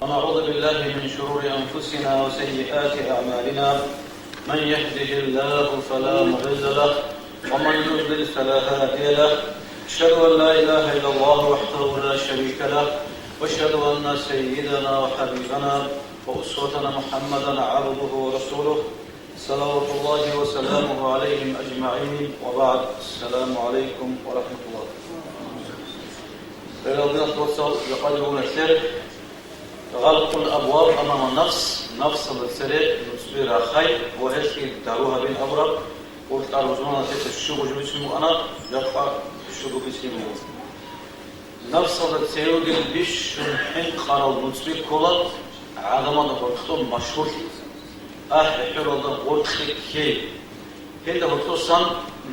ونعوذ بالله من شرور أنفسنا وسيئات أعمالنا. من يهده الله فلا مضل له ومن يضلل فلا هادي له. أشهد أن لا إله إلا الله وحده لا شريك له، وأشهد أن سيدنا وحبيبنا وأسوتنا محمدا عبده ورسوله صلوات الله وسلامه عليهم أجمعين. وبعد، السلام عليكم ورحمة الله. ربنا توصل لقدر السر غلق الأبواب أمام النفس، نفس السريع نصبر خير وهسكي داروها بين أبرب قلت أرزونا تيت الشغل جبسمو أنا يقع الشغل بسمو نفس السريع البيش حين قرار نصبر كولات عالما دخلتهم مشهور أحيحر الله ورخي كي هنده خلصان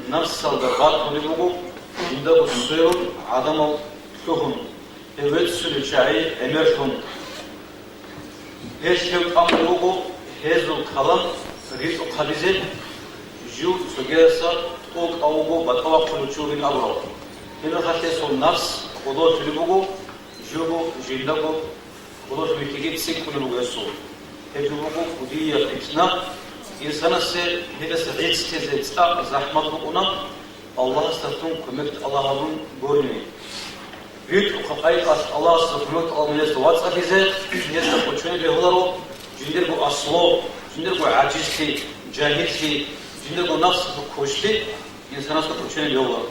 نفس الدقات ولبقو عنده السير عدم الكهن هوت سلوشاي أمرتهم هشيو أمرو هزو كلام ريتو خبيزة جو سجيسا توك أوجو بتوقع كلشورين أبرو هنا خاتسو نفس خدوش لبوجو جوجو جندقو خدوش بيتجيب سيك كلبوجو يسوع هجوجو ودي فتنة إنسان سه هذا سعيد تزيد زحمة بقونا الله استثنون كمكت الله هون بورني بيت وخايقات الله سبحانه وتعالى من السواد أفيزة يستقبل شوية بهولارو جندرو أصله جندرو عاجزتي جاهلتي جندرو نفس كوشتي إنسان استقبل شوية بهولارو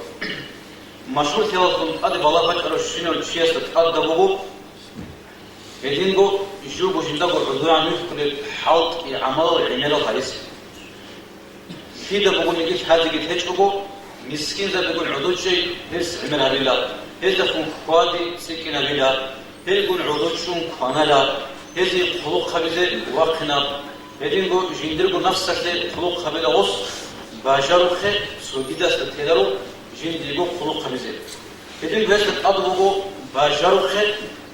مشهور ثلاثون أدي بالله بكرة شنو الشيء استقبل دبوغو يدينغو يجوبو جندرو عذور عنه كل حالت عمل عمله خالص في دبوغو نجيش هذه جتهجبو مسكين زي بيقول عدود شيء هس عملها لله هذا فون قادي سكينة بلا هلقون عضوشون قنالا هذه خلق خبيزة وقنا هذين جو جندرو نفسك خلق خبيزة غص باجرو خي سوديدا ستهدرو جندرو خلق خبيزة هذين جو هست أضبو باجرو خي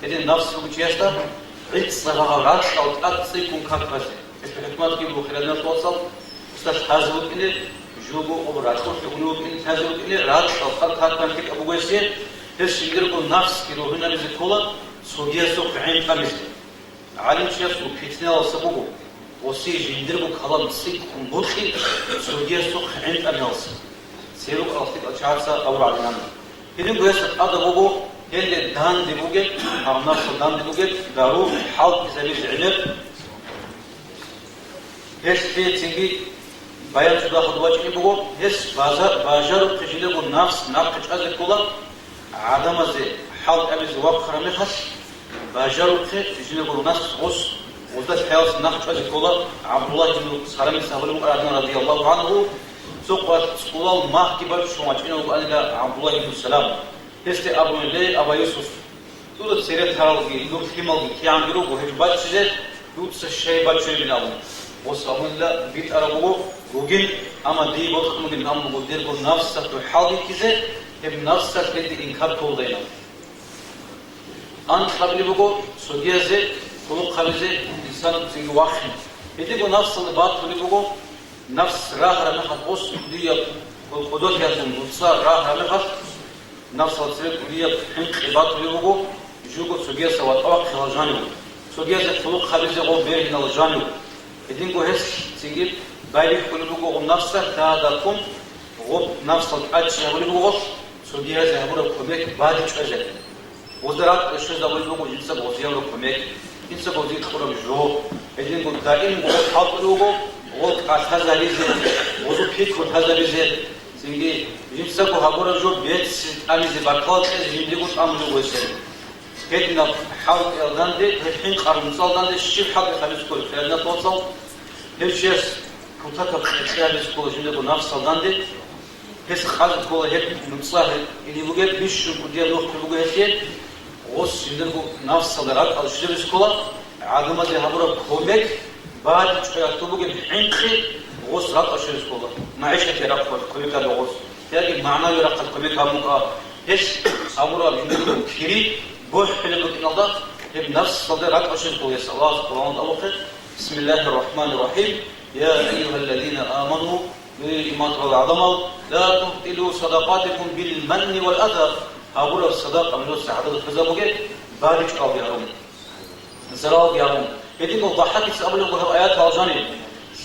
هذين نفس وجيستا عيد صلاة راس أو تأتسيكون كافرسة الحكمات كيلو خلالنا توصل استاذ حازوك إنه جوبو أو راتخوش يقولوك إنه حازوك إنه راس أو خلقات كانتك أبو جيسية هس جندرو نفس كيلو هنا بزكولا سوديا سوق عين قميص عالم شيء سوق فتنة وسبوه وسي جندرو كلام سيك كمبوخي سوديا سوق عين قميص سيروك أصلك أشعار أور علينا هذين قياس أدبوه هل دان دبوجة أو نفس دان دبوجة دارو حال زبيب عنب هس في تيجي بيان شو داخل واجي بوه هس باجر تجيله نفس ناقش أزكولا عدم زي حال أبي زواج خرميخس باجرو خي جنبوا الناس غص وده حياس نخش أزكولا عبد الله بن سلام سهلوا أردنا رضي الله عنه سوق سكولا ما كبر شو ما جينا وقال عبد الله بن سلام هست أبو لي أبا يوسف دول سيرة هارلجي دول كيمالجي كيان بيرو وهجبات شيء دول سشيء باتشي بناهم وصابون لا بيت أربعة وجين أما دي بطخ ممكن هم مقدر بالنفس تحاول كذا هم نفسك بدي إنكار كودينا. أنت قبل بقول سجيزة خلق خبيزة إنسان تيجي واحد. بدي بقول نفس البعض قبل بقول نفس راه رمخت بوس دي قدوة يزن وصار راه رمخت نفس السير دي حنق بعض قبل بقول يجوا سجيزة وطاق خلاصانيو سجيزة خلق خبيزة قو بيرهن الجانيو. بدي بقول هس تيجي بايلك قبل بقول نفسك تادكم غب نفس الأشياء قبل بقول سوديا زهبورا كميك بعد شجع وزارات الشجع قبل بقول جنسا بوزيا ورا كميك جنسا بوزيا تخرج جو إذن قلت دائما قلت حاط لوجو قلت هذا ليزه وزو بيت قلت هذا ليزه زيني جنسا بوهابورا جو بيت أميزه بقالت زيني قلت أملو ويسر هدنا حاول يلدانده الحين قارن صالدانده الشيف حق خمس كل خلنا توصل هالشيء كنت أكتب خمس كل جنده بنفس صالدانده هس خالد كولا هيك نصاه اللي بقول بيش كوديا لوح بقول هيك غص جندرو نفس صدرات أو شجرة كولا عادما زي هبورا كوميك بعد شوية تبقى حنقي غص رات أو شجرة كولا ما عيش كتير أكبر كوميك هذا غص يعني معناه يرقى كوميك هموكا هس هبورا جندرو كيري بوح اللي بقول الله هي نفس صدرات أو شجرة كولا الله سبحانه وتعالى بسم الله الرحمن الرحيم يا أيها الذين آمنوا بالإيمان والعظمة لا تبطلوا صدقاتكم بالمن والأذى هقول الصدقة من السعادة الخزابوجة بارك أو يارون زراب يابون يدينو ضحك يسأبلو بها آيات الجاني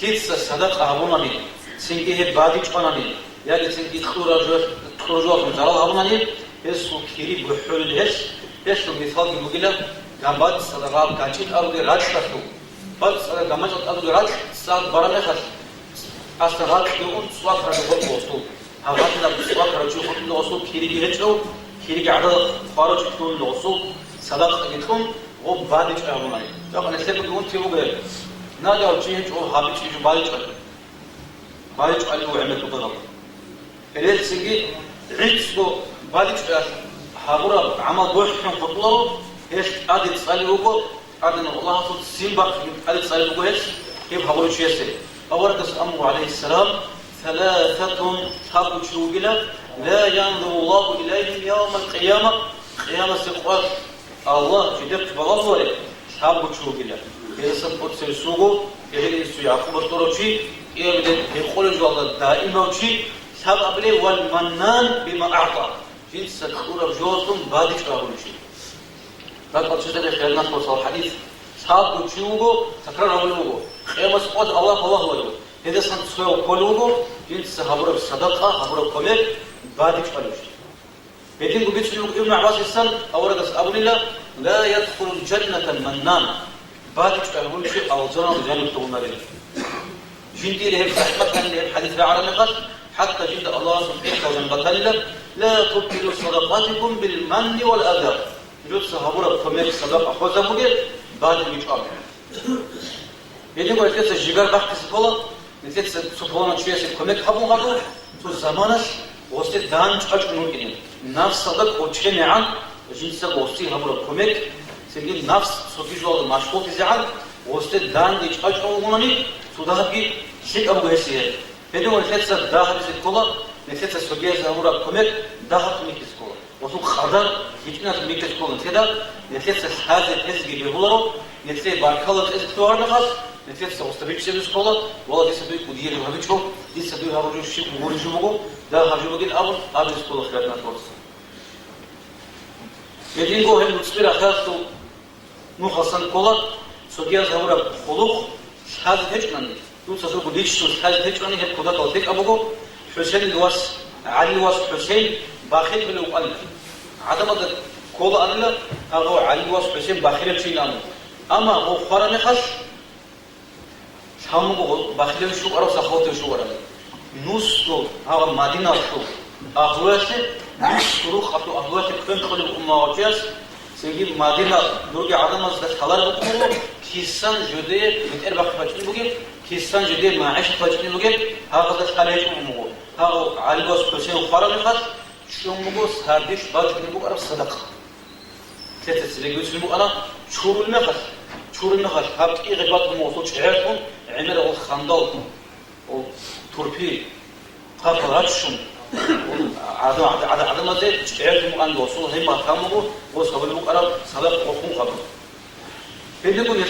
سيتس صدق أبوناني سنجيه بادي چاناني يعني سنجي تخرجوا من زراب أبوناني يسو كيري بحول الهش يسو مثال يقول غامبات صدقاب كانشيت أرودي راج تفتو بس غامبات أرودي راج سال برامي خش أستغال يوم سواك رجوع وصول هذا سواك رجوع وصول كيري بيهجو كيري قاعدة خارج تكون وصول صدق يكون वो बारिश का होना है तो अपन ऐसे भी कौन सी हो गए ना जाओ चीज और हाबिट की जो बारिश वाली वो हमें तो पता है फिर सिंगी रिच को बारिश का हाबुरा عمل دوش من خطوه ايش عادي تصلي وقو عادي الله صوت سيمبا عادي تصلي وقو ايش كيف حضروا شيء سي اول قص امه عليه السلام ثلاثه حبوا شوغلا لا ينظر الله اليهم يوم القيامه قيامه سقوط الله جدت بغضوره حبوا شوغلا يسب قدس سوغو يهلي سو يعقوب الطرشي يبدا يقول جو دائما شيء سبب لي والمنان بما اعطى جنس الخورة بجوزهم بادش راهون شيء فقط شدة خيرنا توصل الحديث صاب وتشوفه تكرر أولوه خيمة سقط الله ولو إذا صنت سوى كلوه جنس هبرة الصدقة هبرة كمل بادش راهون شيء بيتين قبيت ابن عباس السن أورد أبو الله لا يدخل الجنة المنان بادش راهون شيء أو زنا بجانب تونارين جندي له رحمة كان له حديث على نقاش حتى جد الله سبحانه وتعالى لا تبطلوا صدقاتكم بالمن والأذى جد صحابة كمية صدقة خذوا بعد الإجابة يدي قلت لك الجيجار بحث سكولا نسيت سبحانه شيء كمية حبوا هذا تو زمانش وسط دانش أج نوركين نفس صدق وشين عن جنس وسط هبرة كمية سجل نفس سوكيجوال مشكوك زعل وسط دان ديش أج أولاني سوداهبي شيء أبو هسيه يدي قلت لك داهب سكولا نسيت السوجيز هورا كمل دهت ميكسكول وسوق خضر يجينا ميكسكول كده نسيت هذا الحزب بيقولوا نسيت باركالة إستوار نخاص نسيت سوستبيك سبيسكولا ولا ديسبيك ودير هابيتشو ديسبيك هابوجو شيء موريجو مغو ده هابجو بقول أبل سكولا خيرنا تورس يدينكو هم نسبير أخذتو نخاصن كولا سوجيز هورا خلوق هذا هجمني تو سوق ديشتو هذا هجمني هب كودا توديك أبوكو حسين الواس علي الواس حسين باخر بلو قال عدم كولا أنا هو علي الواس حسين باخر بشينام أما هو خرام خش هم هو باخر شو أرو سخوت شو أرو نوستو هذا مدينة شو أهواته نشكرو خطو أهواته كن خلي أمواجس سيجي مدينة نورج عدم از دخلار بكمو كيسان جدي متأربع خفاجني بقول كيسان جدي معيش خفاجني بقول هذا دخلارش أمور هذا علي واس حسين خرام خش شو مقص هرديش باجني بقول أرب صدقة تتسلق يسلمو أنا شور النخش هاب إيه غبات موصول شعرهم عمر الخندال وتربي قفراتشون عدم هذا شعرهم أن وصول هم كامو وصابوا أرب صدق وقوم خبر بيدكم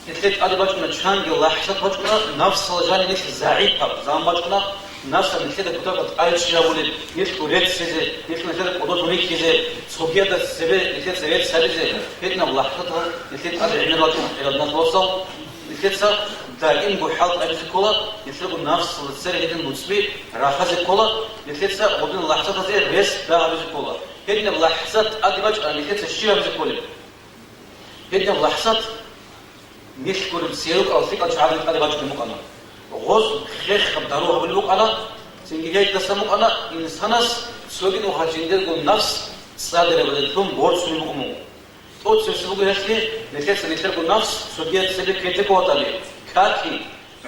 يتلت أدباج من شان الله حسب بجنا نفس الجاني مثل زعيم زام بجنا نفس مثل كتاب أيش يقول مثل ريت سيزه مثل قدوة ميك سيزه سوبيا ده سبب مثل سبب سبزه هنا الله حسبها مثل أدعينا إلى الناس وصل مثل دائم بحال أجل كولا مثل نفس السر هذا المسبي راحة كولا مثل قدوة الله حسبها زي ريس ده أجل كولا هنا الله حسب أدباج مثل الشيء أجل كولا هنا الله حسب نشكر بسيرك أو ثقة شعارك أدباج المقنع غوز خيخ خبداروها بالمقنع سنجي تسمو أنا إنسانس سوغين وحاجندر كون نفس صادر بدلتهم بورس المقمو توت سيسبوك هسلي نسيت سنتر كون نفس سوغيات سبب كيتك وطالي كاكي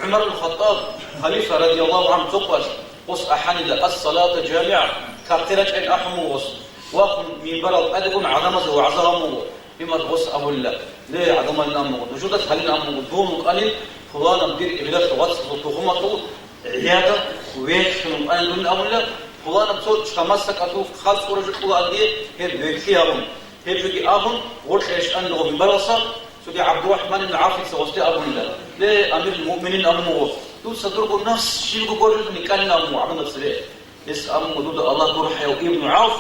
عمر الخطاب خليفة رضي الله عنه تقوش وص أحاني الصلاة جامعة كابترج أن أحمو وص واخم من برد أدكم عظمة وعظمه بما تغص أبو الله ليه عظمة الأمو وجودت هل الأمو دون قليل فلان بدير إبلاغ وصف وتهمته عيادة ويكشن أن دون أبو الله فلان بصوت خمسة كتو خالص ورجل فلان دي هي بيكيهم هي بيجي أبون ورخش أنه من برصة سودي عبد الرحمن بن عاف سوستي أبو الله ليه أمير المؤمنين أمو دول صدروا نفس شيء بقولوا نكان أمو عمل سريع بس أمو دود الله برحه وابن عاف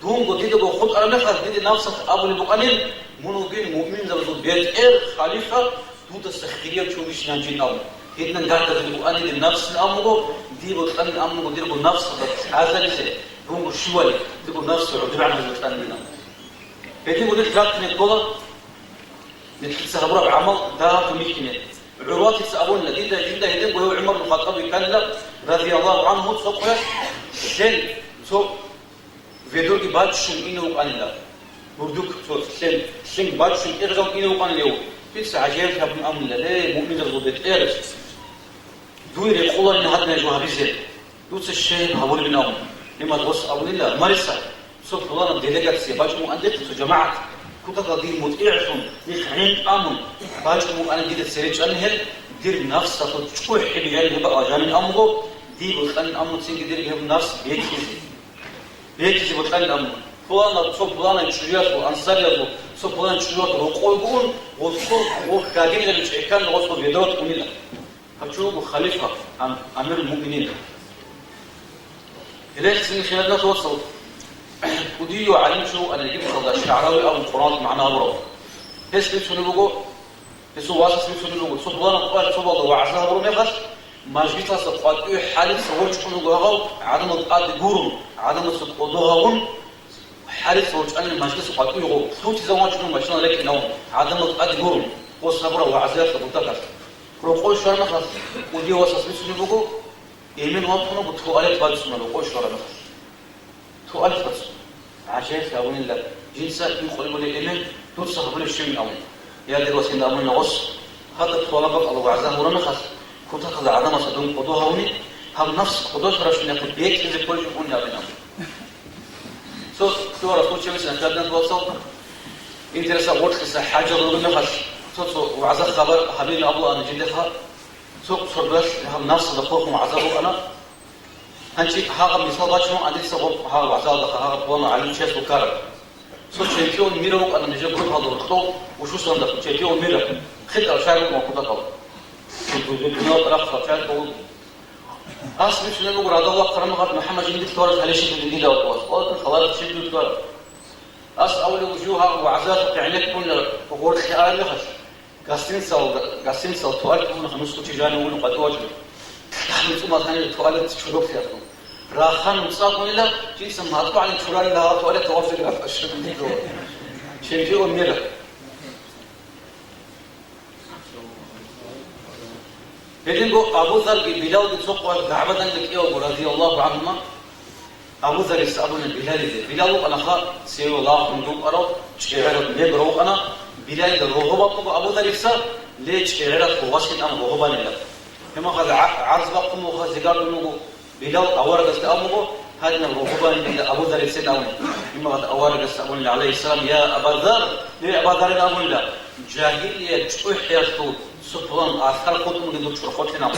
دون قديد بخود أنا نفس ديد نفسه أبو البقالين مونوجين مؤمن زوجو بيت إير خليفة دوت السخرية تشوفش نانجين أم هنا قاعدة تقول أنا النفس الأمر دي بتقول الأمر دي بتقول نفس هذا اللي هو شوي تقول نفس عدل عن بتقول لنا بدي بقول لك لا تنقول نتحسها برا عمل ده ممكن عروات يسألون لدينا جدا يدين وهو عمر بن الخطاب كان رضي الله عنه سوقه سن سوق فيدوك باتشون إنه قال لا بردوك سوق سن باتشون إرجع إنه قال له بس عجيب ابن أمن لا مؤمن الغدة إيرس دوير يقول إن هذا نجوا بيزيد دوس الشيء هقول من أمن لما توصل أقول الله مرسى سوق الله الدليل سيباج مؤندت جماعة كنت قديم متعرفون يخعين أمن باج مؤندت السريج أنهل دير نفس تشوي حبي يعني بقى جاني أمره دي بتخلي الأمن تيجي دير يهم نفس بيكيز بتخلي الأمن فلان صوب فلان يشريات وأنصاريات صوب فلان يشريات وقويون وصوب وكادين اللي مشيكان وصوب يدرات ونيلا هتشوفوا خليفة أمير المؤمنين إليك سنين خلالنا توصل وديو علم شو أنا جبت هذا الشعراوي أو القرآن معنا أمره هس بيسون لوجو هسوا واسس بيسون لوجو صوب فلان قال صوب الله وعزها برو ميقاس ما جبت صفات إيه حالة صور شكون لوجو عدم القاد جورم عدم الصدقون حالة صور أنا ما جبت صفات إيه جو صوت زمان شنو ما شنو لكن نوم عدم القاد جورم وصبر وعزها صبتك روقول شرنا خلاص وديو واسس بيسون لوجو يمين وطنه بتوالت بالسنا روقول شرنا توالت بس عشان ساوين الله جنسا يقولون لي إيمان توصل قبل الشيء من أول يا دي وسين أمون نغص هذا طلبك الله عزاه ورنا خلاص كنت أخذ عدم صدوم قضوها هوني هم نفس قضوة فرش من يقول بيك إذا كل يكون يا بنا سو رسول شيء مثلا كذا توصل إنت رسا وقت كسا حاجة ورنا خلاص سو وعزاه خبر حبيبي أبو أنا جدها سو صربش هم نفس دقوق وعزاه أنا هنشي هذا مثال باشمو عندي سبب هذا وعزاه هذا قوانا على الشيء وكارب سو تشامبيون ميرو أنا نجيب كل هذا الخطوة وشو صار ده تشامبيون ميرو خد أشياء ما كنت أقول الدنيا طرف خطير تقول أصل مش نقول هذا الله كرم هذا محمد جديد تورث على شيء جديد أو قوس خلاص شيء جديد تورث أصل أول وجوهها وعزاه تعنيك كل وقول خيال لخش قاسين سال توالت كنا خمس كتير جاني ونو قدوة نحن ثم ثاني توالت شروق فيها راخان مصاب ولا جنس ما أطلع على الفلان لا توالت توافق في الشرب ديكو شيء جو ميرا بدين بو أبو ذر بلال بتوقع دعوة لك إيه رضي الله عنهما أبو ذر يسألون بلال أنا خا سير الله من دون أرو شكيرة بيبرو أنا بلال الرهبة أبو ذر يسأل ليش شكيرة واسكن أم رهبة نلا هم هذا عرض بقوم وهذا زجاج منو بلال أورد استأمه هذا الرهبة نلا أبو ذر يسأل هم هذا أورد استأمه عليه السلام يا أبا ذر ليه أبا ذر أمون لا جاهلية حياته سبحان آخر قدم من دكتور خطنا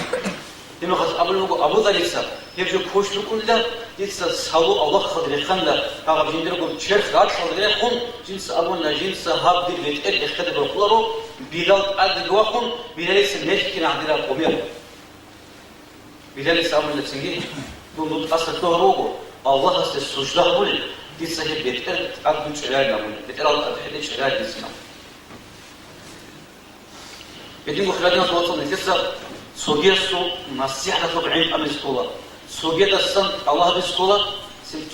لما خذ أبو ذر يسأل يبجو كوش لكل ده يسأل سالو الله خضر خندا هذا جندر يقول شيخ رات خضر خون جنس أبونا جنس هاب دي بيت إيه خدر بقولوا بلال أد جواهم بلال يسميه كنا عندنا قومية بلال يسألون نفسه دون أصل تهروجو الله هست السجدة بقول يسأل بيت إيه أد شرائع نقول بيت إيه أد حد شرائع نسنا بدين خلادنا توصل نتيسا سوجيسو نصيحة تبعين أم السكولة سوجيت السن الله بالسكولة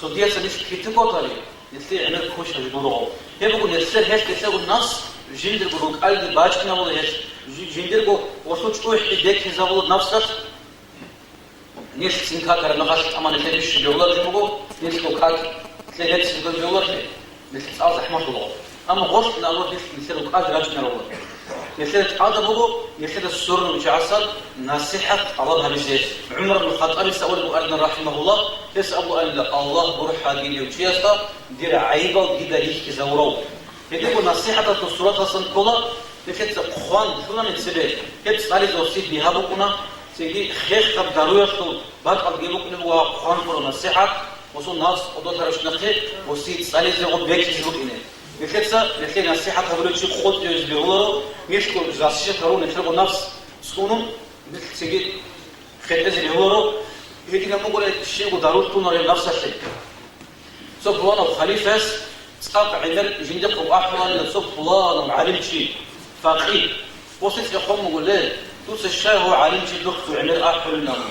سوجيت سنيس كتبوا تالي نتلي عمل خوش هجدوره هي بقول نتلي هيك كتير الناس جندر بقول قلبي باجكنا ولا هيك جندر بقول وصوت شوي حديك هزاول نفسك نيش سنكا كرنا خاص أما نتلي مش جولار جمعو نيش لوكات نتلي هيك سنكا جولار نتلي أرض أحمر الله أما غرس نقول نتلي لوكات راجنا الله نتلت هذا بقول نتلت السر وجعصر نصيحة الله بيجي عمر بن الخطاب يسأل أبو رحمه الله يسأل الله بروح هذه الوجيسة دير عيبة جدا ليش كزورو يقول نصيحة السورة أصلا كلها نتلت خوان شلون نتسبه يبص على زوجي بها بكونا تيجي خير قبل ضروري بعد قبل جيبوك نبغى خوان كلها نصيحة وصل ناس قدوة رش نخير وسيد على زوج بيك يجيبوك إنه نتلي نصيحة قبل شيء خود يجبروا يشكو جاسية ترون نتلقوا نفس سكونهم مثل سجد خدمة يجبروا هيك نقول الشيء ضروري تكون على نفس الشيء سبحان الله خليفة صاب عمر جندق أحوال لصب فلان وعلم شيء فقير وصيت يقوم يقول له توس الشاي هو عالم شيء دخت وعمر أحوال نام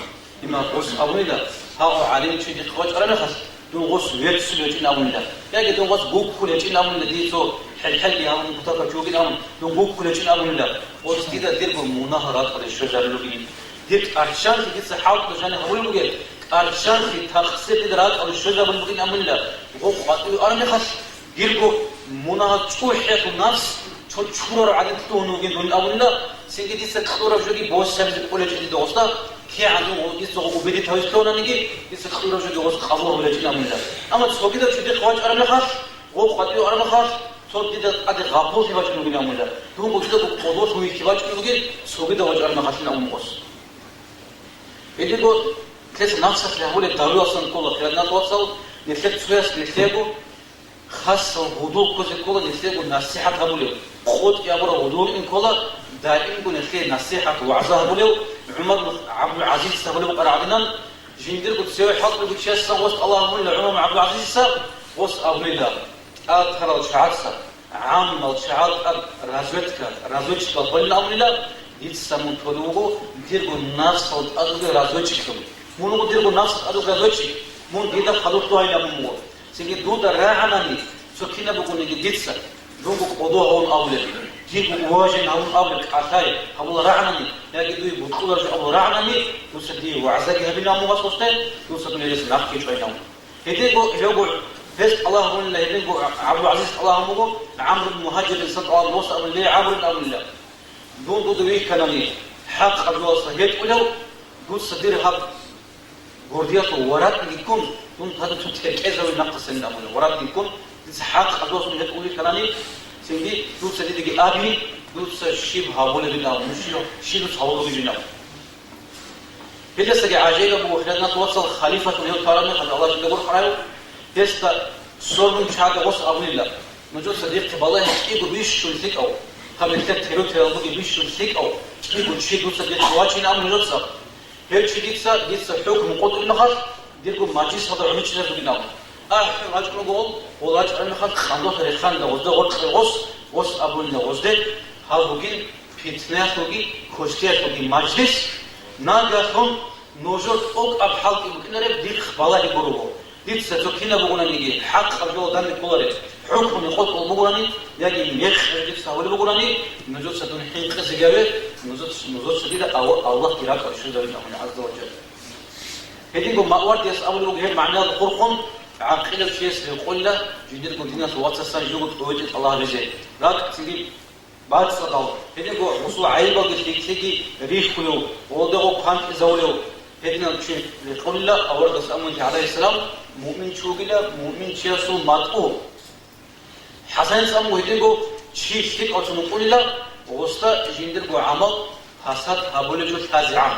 إما قص أويلا هاو عالم شيء دخوج أنا خس دون قص ويرسل يجين أويلا يعني دون قص بوك كل يجين أويلا دي سو حل يا من بتاعك جوجين أويلا دون بوك كل يجين أويلا وستيدا دير بمناهرات على الشجر اللي دير أرشان في جس حاول تجاني هقول له أرشان في تخصيص درات على الشجر اللي أويلا وقو أنا خس دير مناهرات شو حياة النفس شورر عدد تونوجين دون أولا سيجي سكتورة جودي بوس سامز كولج اللي دوستا كي عنده يسوق وبدي تهيسلونا نيجي سكتورة جودي وس خبر ولا جينا منلا أما تسوقي ده جودي خواج أنا مخاف وقاتيو أنا مخاف صوت ده أدي غابو في وجه نوجينا منلا دوم وجده بقدوس هو في وجه نوجين سوقي ده وجه أنا مخاف نعم مقص بدي قول كيس نفسك لهول الدارو أصلا كله خلنا توصل نفلت سويس نفلتو خاصة وضوء كذا كله نفلتو نصيحة هبوليو خود يا برا وضوء إن كله دائما يكون الخير نصيحة وعظة هبوليو عمر عبد العزيز سهولو قرعدنا جندير قد سوي حط قد شيء سا وسط الله ولا عمر عبد العزيز سا وسط أبو الله أثر الشعار سا عام الشعار رازوتك قبل أبو الله يتسمون تلوجو ديرو الناس صوت أدو رازوتكم منو ديرو الناس أدو رازوتك من جدا خلوق توينا ممو سيجي دودا راعنني سكينة بقول نجي ديتسا دوغو قدوه هون أولي جيبو واجن هون أولي كعتاي هبو رعنني يجي دوي بدخل هبو رعنني دوسدي وعزاقي هبينا مو وصوستين دوسدي ليس نحكي شوي نوم هديكو يوغو فيست الله هون اللي هديكو عبد العزيز الله مو عمرو المهاجر صدق الله وصل اللي عمرو أو الله دون دودوي كناني حق عبد الوصل يدخلوا دوسدي هب غردياتو ورات لكم دون هذا تتكيزا ونقص النامون ورات لكم حق أدوس من هتقولي كلامي سيدي دوس سيدي أبي دوس شيب هاولي بنا مشيو شيلوس هاولي بنا هذا سجى عجيب أبو خلنا توصل خليفة من يوم كلامي خد الله جل جلاله حرايو هستا صور من شهادة وصل أولي الله نجوا صديق بالله يجيبوا بيش شو يسيك أو هم يكتب تهرب تهرب بيش شو يسيك أو يقول شيء دوس صديق واجهنا أمر نجوا هل شيء ديكسا حكم قدر النخاش ديركم ماجيس هذا عميش ناس بنا راجع نقول وراجع نخاف خندق رخان دوزده غص أبون دوزده هالوجين فتنة توجي كوستيا توجي مجلس ناقصهم نوجد أوك أبحال يمكن نرى ديك خبالة يقولوا ديك ستوكينا بقولنا نيجي حق قبل دان يقولوا حكم يقول بقولنا يعني يخ ديك سوالي بقولنا نوجد ستون حين خزجارة نوجد سديدا أو الله كراك أشهد أن عز وجل هديكم ما ورد يسألوا وجه معناه القرقم عقيلة شيء يقول له جديد كنتينا سوات السنة يجوا توجد الله رجع راك تيجي بعد صداو هديكو وصل عيبة تيجي ريح كله وده قام زاوله هدينا شيء يقول له أول قسم من عليه السلام مؤمن شو قله مؤمن شيء سو ماتو حسن سامو هديكو شيء أو شنو يقول له وسط جندر عمل حسد هبول جو تازعان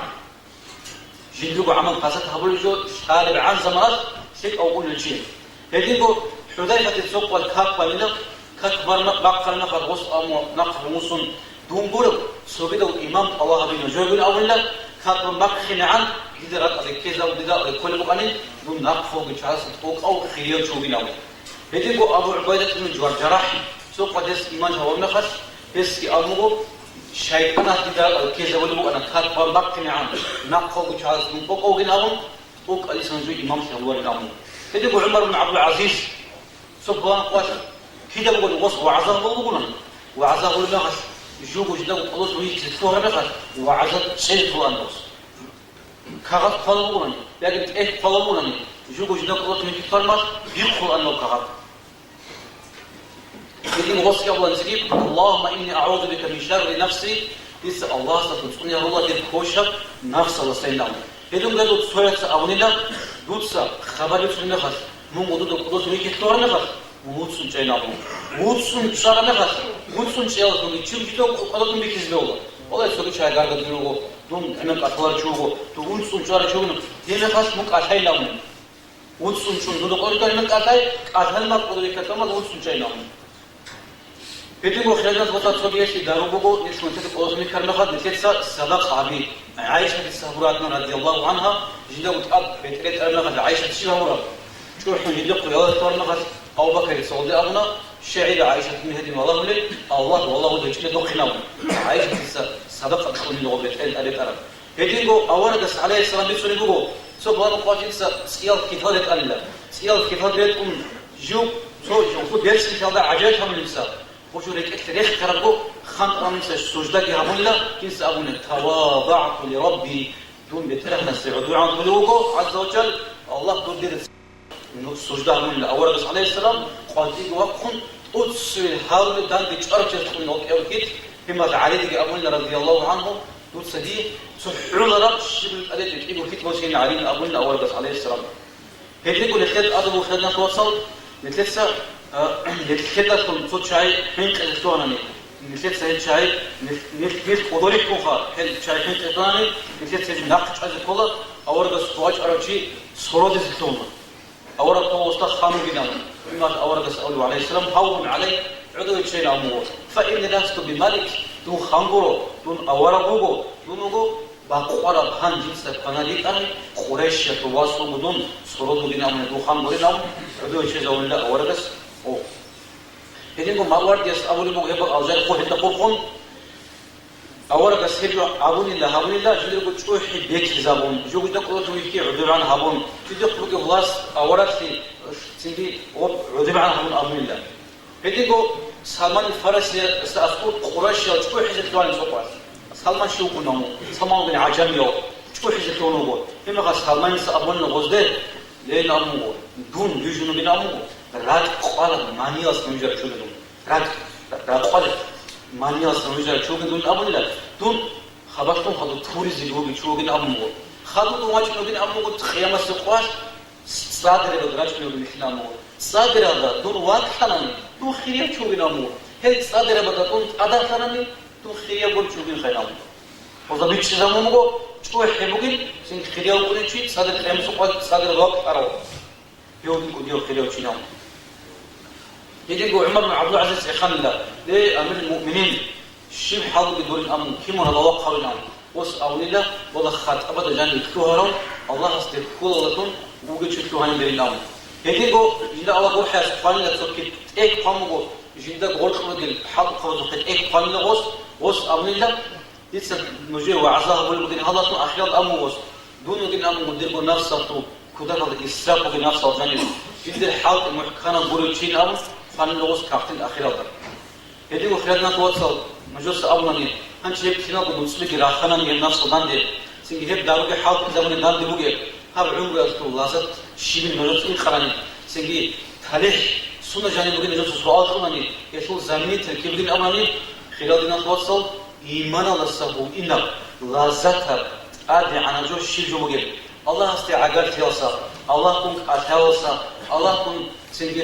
جندر عمل حسد هبول جو خالد عن زمرات شيء أو كل شيء. هذيكو حذيفة السوق والكاك بالله كبر بقرنا فرغص أمو نقف موسون دون بورو سوبيدا الإمام الله بين جوبين أولا كبر مكخن عن هذا الكذا وذا كل مقانين دون نقف وبشاس فوق أو خير جوبين أولا. هذيكو أبو عبيدة بن جراح سوق قدس إيمان هو النخش بس أمو شيطان هذا الكذا ولا مقانا كبر مكخن عن نقف وبشاس فوق أو بين أولا فوق أليسان جو إمام شهوار الأمور. كده عمر بن عبد العزيز سبحان قواسا كده بقول وصف وعزاه بقولنا وعزاه ولا خش يجوب وجده وقلص ويكسر فوق نفس وعزاه شيء فوق النص كغط فلونا لكن إيه فلونا يجوب وجده وقلص ويكسر ماش يدخل النص كغط كده وصف الله نسيب اللهم إني أعوذ بك من شر نفسي لسه الله ستنصني الله تكوشك نفس الله سيدنا هذول قالوا سويت أونيلا دوتسا خبر يسون نخش مو مودو قدوس ويكي تور نخش ووتسون جاينا بو ووتسون شارا نخش ووتسون شيء أصلا يشوف كده قدوم بيكيز بيولا والله يسوي شيء قارد بيروه دوم أنا كاتوار شوفه تو ووتسون شارا شوفنا هي نخش مو كاتاي لامون ووتسون شون دو قارد أنا كاتاي كاتهل ما قدو يكتم ما ووتسون جاينا بو بيتيجو خلال وقت صبيح دارو بقول يسمع تلك أوزمي كرنخات نتيجة صدق عبي عائشة السهوراتنا رضي الله عنها جدا وتأب بيتريت أرنخات عائشة السهورات شو حين يدق يا ترنخات أو بكر صلى أبونا شعر عائشة بن هدي والله لي الله وجهه دخنا عائشة سبق تكون لغة الأدب العرب هدينغو أورد عليه السلام بيسوني بوجو سبحان الله سيال كتابة الله سيال كتابة جو خود درس كتابة عجائب هم الإنسان وشو ريك كربو خان رامس سجدة كهمون لا كنس أبونا تواضعت لربي دون بترهنا سعدو عن قلوبه عز وجل الله قدر سجدة همون لا أورد عليه السلام قاتي وقن أتصل هؤلاء دان بيشارك تكون أوكيد بما تعالى أبونا رضي الله عنه دوتسدي سحرون رب شبل أديك إيجو كيت موسين علينا أبونا أورد عليه السلام هيك نقول لخد أدب وخدنا توصل نتلسا نتلسا صوت شاي حين كأسوانني نتلسا هيك شاي نتلس قدرك كوخا هيك شاي حين كأسوانني نتلسا ناقش أزل كلا أورد سواج أرجي سرود زيتون أورد توسط خانو بينام بما أورد سألوا عليه السلام هون عليه عدو شيء أمور فإن لست بملك دون خانغورو دون أورغوغو دونغو باقوارا بان جنس فناديك أنا قريش يتواصلوا بدون سرود بينام دون خانغوري نام عدو شيء زون لا أورغس أو هذينكو ما ورد يس أولي بوجه أوزار خوه تقولون أورغس هجوا أبوني لا جديركو تشوي بيك زابون جو بدك قلت ويكي عدو عن هابون تدق بوجه خلاص أورغسي سندي عدو عن هابون أبوني لا هذينكو سلمان الفارسي سأسقط قريش تشوي حزب دوان سوقات سلمان شو كنامو سلمان بن عجميو تشوي حزب دوانو هنا قا سلمان سأبون غزده لين أمو دون يجونو بين أمو راد قال مانياس نمجر شودون راد قال مانياس نمجر شودون أمو لا دون خبرتم خدو توريزي جو بيشو بين أمو خدو دوماش بين أمو تخيام سوقات صادر بدراج بين أمو صادر هذا دون واقع خناني دون خيرية شو بينامو هل صادر بدأتون أدا خناني دون خيرية بقول شو بين خيرامو وإذا بيجي زمانه شو يحبوكين سين خيرية بقولين شيء صادر خيام سوقات صادر واقع أراو يودين كوديو خيرية وشينامو يجيكو عمر بن عبد العزيز إخان الله ليه أمير المؤمنين شيء حاضر بدور الأمر كم هذا واقع لنا وس أولي الله والله خات أبدا جاني كلوهرون الله أستر كل لكم وجد شو كلوهان بين الأمر هديكو جدا الله روحه سبحانه لتوكل إيه قامو جدا قول خلود الحق خلود إيه قامو وس أولي الله لسه نجيه وعزاه بقول بدين الله تو أخيرا الأمر وس دون بدين أمر مدير بنفسه تو كذا هذا إسراف بنفسه جاني جدا الحق محكنا بقول شيء أمر فان لوس كافتن أخيرا ده هديكو خيرنا توصل مجلس أولاني هنشيب كنا بنسلك راخنا من النفس وداندي سنجيب داروك حق زمن داندي بوجه هذا عمر أذكر لازت شيء من مجلس خراني سنجي تاريخ سنة جاني بقول نجلس سؤال خراني يشوف زمني تركيب دين أولاني خلال دينا توصل إيمان الله سبحانه إن لازت أدي عن جو شيء جو بوجه الله استعجل تياسا الله كن أتياسا الله كن سنجي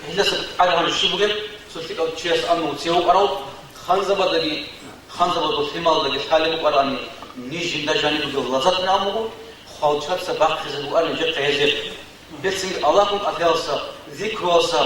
هلا سأعلم عن الشيء بوجه سوتيك أو تشيس أمو تيو أراو خانزبا بطلمال لقي حالي مقراني نيجي نجاني بقول لازت نامو خالشات سباق خزبو أنا جت هزير بسنج الله كن أتياسا ذكراسا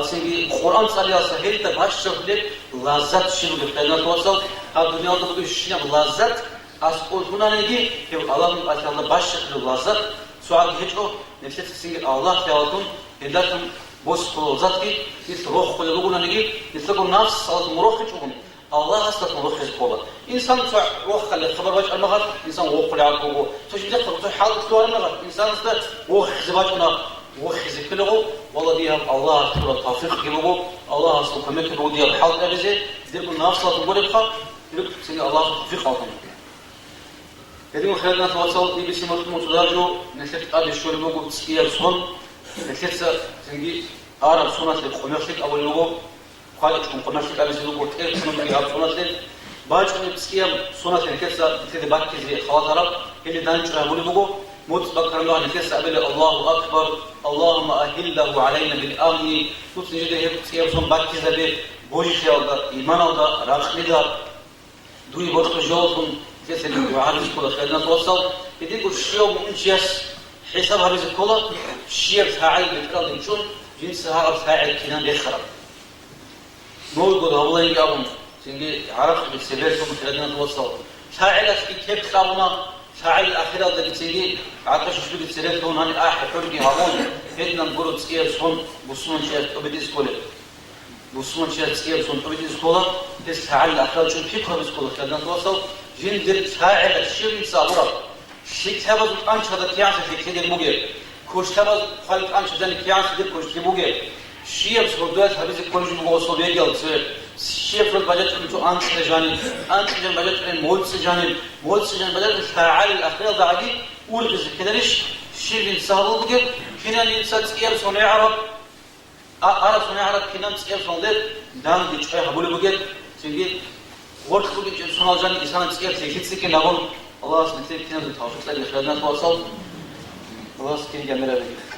سنجي القرآن صلياسا هل تباش شغلة لازت شنو بفتنا توصل الدنيا تبغى شنو لازت أسقط هنا نيجي هو الله كن أتياسا باش شغلة لازت سؤال هيجو نفسي سنجي الله تعالون هداتهم بوس لازت كي يسروح كل لغنا نيجي يسلكوا نفس صوت مروح يشوفون الله أصلاً مروح يسقطه إنسان روح خلي خبر وجه المغرب إنسان روح خلي عقوبه تجد تقطع حالك سؤال المغرب إنسان أصلاً روح زواجنا روح يزكله والله ديها الله ترى التوفيق يبغو الله أصلاً كمك يبغو ديها الحال أبزه ديرك النفس لا تقول بخا ديرك سين الله التوفيق عطهم هذه خلينا نتواصل نبي سمعت متدرجو نشوف أدي شو اللي بقول تسكير صون نشوف سنجي أعرف صونة الخميسك أول لغو قالت لكم قناشك أبي زلوا قلت إيه صونة بيها صونة باج من تسكير صونة نكسر تدي باكي زي خلاص عرب اللي دانش أقول لبقو موت بكر الله نكسر أبي الله أكبر اللهم أهله علينا بالأمن توت نجده هي تسكير صون باكي زي بوجي خيال ده إيمان ده رخني ده دوي برخ جوزهم كسر وعارف كل خيرنا توصل يديكوا الشيء من جيس حساب هذه الكلة الشيء ساعد بتكلم شون جنس هذا ساعد كنا بيخرب نقول قد الله يجابون سنجي عرف بالسبب ثم خيرنا توصل ساعد في كيف خابنا تعال الآخرة ذا بتيجي عطش شو بتصير هون هني حرقي هون هدنا نقول تسير صون بصون شيء أبدي سكولة بصون شيء تسير صون أبدي سكولة بس تعال الآخرة شو بيبقى بسكولة خلنا نتواصل جندر تعال الشيء صابرة شيء تبغى أنت هذا كيانس في كده الموجة كوش تبغى خالد أنت ذا كيانس ده كوش تبغى شيء بسودات هذا كل شيء بقى صوبيا جالس شيء في البلد أنتوا أنت سجانين أنت جن بلد أن مول سجانين بلد تعال الأخير ضعدي ورجز كده ليش شيء إنسان بقى هنا الإنسان سير صنع عرب صنع عرب هنا سير صنع دام دي شوية هبول بقى تيجي ورد كل شيء صنع جان إنسان سير تيجي سكين لهم الله سبحانه وتعالى كنا بتحاول تلاقي خيرنا تواصل الله سبحانه جميل عليك